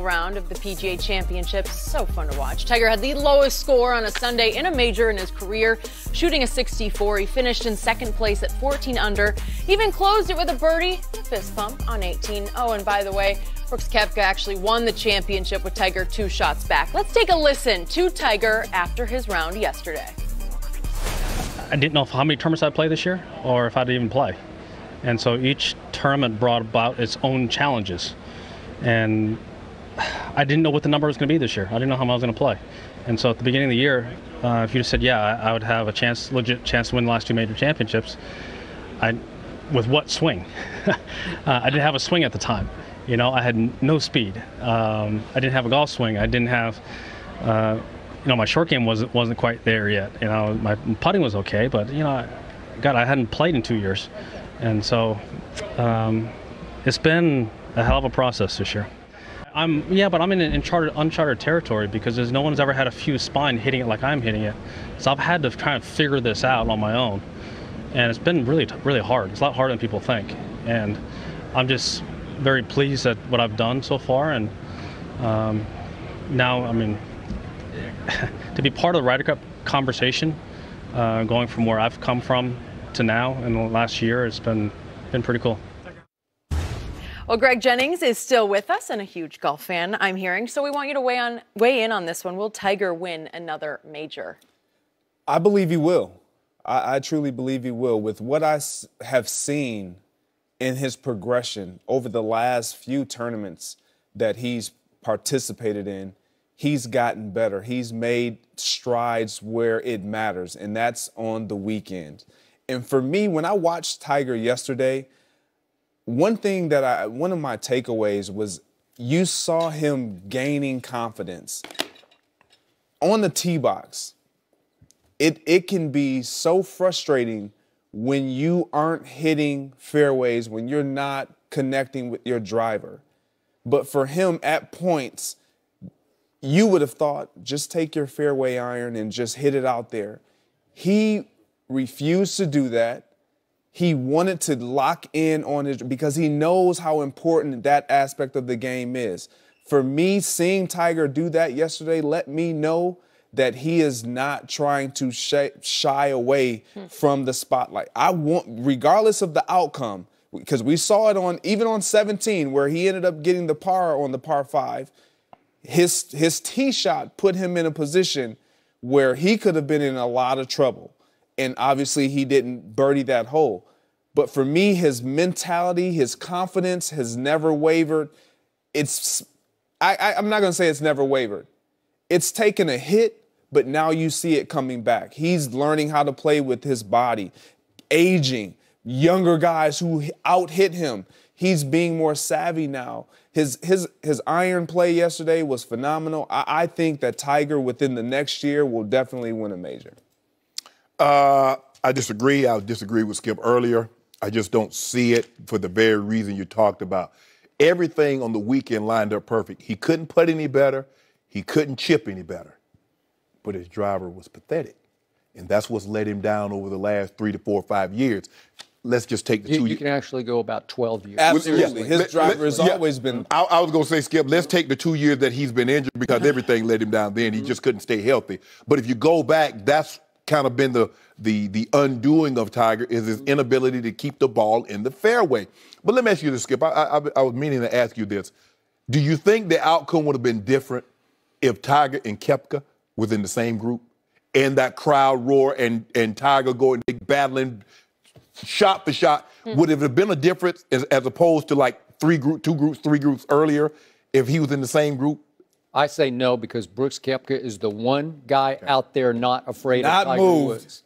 round of the PGA Championship. So fun to watch. Tiger had the lowest score on a Sunday in a major in his career, shooting a 64. He finished in second place at 14 under. He even closed it with a birdie, a fist bump on 18. Oh, and by the way, Brooks Koepka actually won the championship with Tiger 2 shots back. Let's take a listen to Tiger after his round yesterday. I didn't know how many tournaments I'd play this year or if I'd even play. And so each tournament brought about its own challenges. And I didn't know what the number was going to be this year. I didn't know how I was going to play. And so at the beginning of the year, if you just said, yeah, I would have a legit chance to win the last 2 major championships, with what swing? I didn't have a swing at the time. You know, I had no speed. I didn't have a golf swing. I didn't have, my short game wasn't quite there yet. You know, my putting was okay, but, I hadn't played in 2 years. And so it's been a hell of a process this year. But I'm in uncharted territory because no one's ever had a fused spine hitting it like I'm hitting it. So I've had to try and figure this out on my own. And it's been really, really hard. It's a lot harder than people think. And I'm just very pleased at what I've done so far. And now, to be part of the Ryder Cup conversation, going from where I've come from to now in the last year, it's been pretty cool. Well, Greg Jennings is still with us and a huge golf fan, I'm hearing. So we want you to weigh in on this one. Will Tiger win another major? I believe he will. I truly believe he will. With what I have seen in his progression over the last few tournaments that he's participated in, he's gotten better. He's made strides where it matters, and that's on the weekend. And for me, when I watched Tiger yesterday, one of my takeaways was you saw him gaining confidence on the tee box. It can be so frustrating when you aren't hitting fairways, when you're not connecting with your driver. But for him, at points, you would have thought, just take your fairway iron and just hit it out there. He refused to do that. He wanted to lock in on it because he knows how important that aspect of the game is. For me, seeing Tiger do that yesterday let me know that he is not trying to shy away from the spotlight. Regardless of the outcome, because we saw it even on 17 where he ended up getting the par on the par 5, his tee shot put him in a position where he could have been in a lot of trouble. And obviously he didn't birdie that hole. But for me, his mentality, his confidence has never wavered. I'm not going to say it's never wavered. It's taken a hit, but now you see it coming back. He's learning how to play with his body, aging, younger guys who out-hit him. He's being more savvy now. His iron play yesterday was phenomenal. I think that Tiger within the next year will definitely win a major. I disagree. I disagreed with Skip earlier. I just don't see it for the very reason you talked about. Everything on the weekend lined up perfect. He couldn't putt any better. He couldn't chip any better. But his driver was pathetic. And that's what's let him down over the last 3 to 4 or 5 years. Let's just take the 2 years. You can actually go about 12 years. Absolutely. His driver has always been. I was going to say, Skip, let's take the 2 years that he's been injured because everything let him down then. He just couldn't stay healthy. But if you go back, that's kind of been the undoing of Tiger is his inability to keep the ball in the fairway. But let me ask you this, Skip. I was meaning to ask you this. Do you think the outcome would have been different if Tiger and Koepka was in the same group and that crowd roar and Tiger going battling shot for shot? Would it have been a difference as opposed to like 3 groups earlier if he was in the same group? I say no because Brooks Koepka is the one guy out there not afraid of Tiger Woods.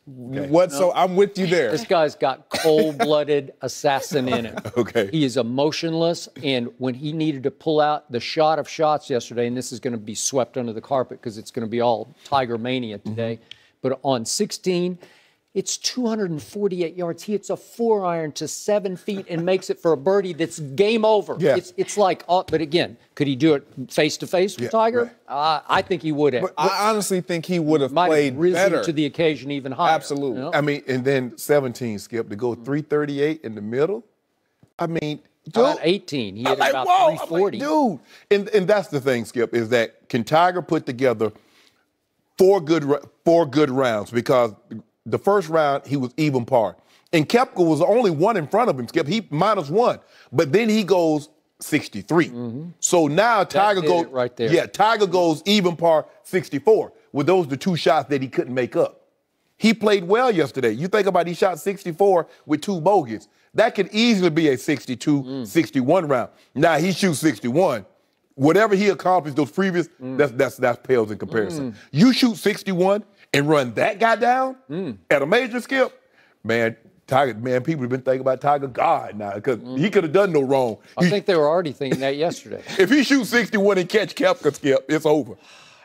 So I'm with you there. This guy's got cold-blooded assassin in him. Okay. He is emotionless, and when he needed to pull out the shot of shots yesterday, and this is going to be swept under the carpet because it's going to be all Tiger mania today, but on 16, it's 248 yards. He hits a 4-iron to 7 feet and makes it for a birdie that's game over. Yeah. It's like, but again, could he do it face-to-face with Tiger? Right. I think he would have. But I honestly think he would have Might played have risen better. to the occasion even higher. Absolutely. You know? I mean, and then 17, Skip, to go 338 in the middle. I mean, About 18. He hit I'm like, about whoa. 340. I'm like, dude. And that's the thing, Skip, is that can Tiger put together four good rounds? Because the first round, he was even par. And Koepka was only one in front of him, Skip. He -1. But then he goes 63. So now Tiger did goes it right there. Yeah, Tiger goes even par 64. With those the two shots that he couldn't make up. He played well yesterday. You think about he shot 64 with 2 bogeys. That could easily be a 62, 61 round. Now he shoots 61. Whatever he accomplished those previous, that's pales in comparison. You shoot 61 and run that guy down at a major, Skip, man, Tiger, man, people have been thinking about Tiger God now because he could have done no wrong. I think they were already thinking that yesterday. If he shoots 61 and catch Koepka, Skip, it's over.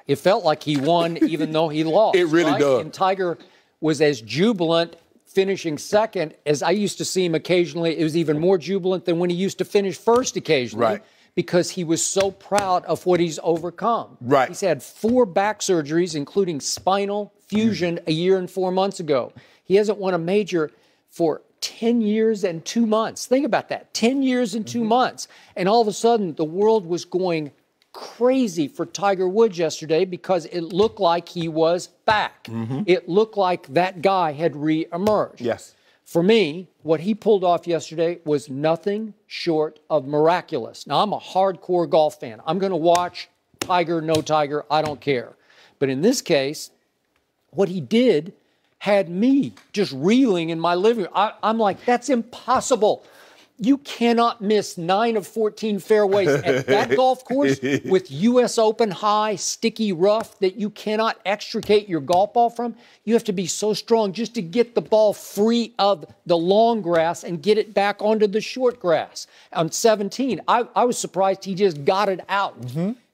It felt like he won even though he lost. It really does. And Tiger was as jubilant finishing second as I used to see him occasionally. It was even more jubilant than when he used to finish first occasionally. Right. Because he was so proud of what he's overcome. Right. He's had 4 back surgeries, including spinal fusion a year and 4 months ago. He hasn't won a major for 10 years and 2 months. Think about that, 10 years and 2 months. And all of a sudden, the world was going crazy for Tiger Woods yesterday because it looked like he was back. It looked like that guy had re-emerged. Yes. For me, what he pulled off yesterday was nothing short of miraculous. Now, I'm a hardcore golf fan. I'm going to watch Tiger, no Tiger, I don't care. But in this case, what he did had me just reeling in my living room. I'm like, that's impossible. You cannot miss 9 of 14 fairways at that golf course with U.S. Open high, sticky rough that you cannot extricate your golf ball from. You have to be so strong just to get the ball free of the long grass and get it back onto the short grass. On 17, I was surprised he just got it out.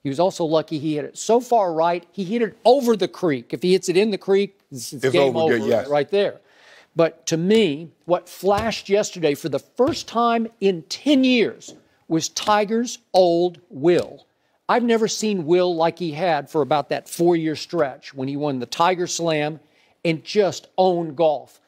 He was also lucky he hit it so far right, he hit it over the creek. If he hits it in the creek, it's game over yes. right there. But to me, what flashed yesterday for the first time in 10 years was Tiger's old will. I've never seen will like he had for about that 4-year stretch when he won the Tiger Slam and just owned golf.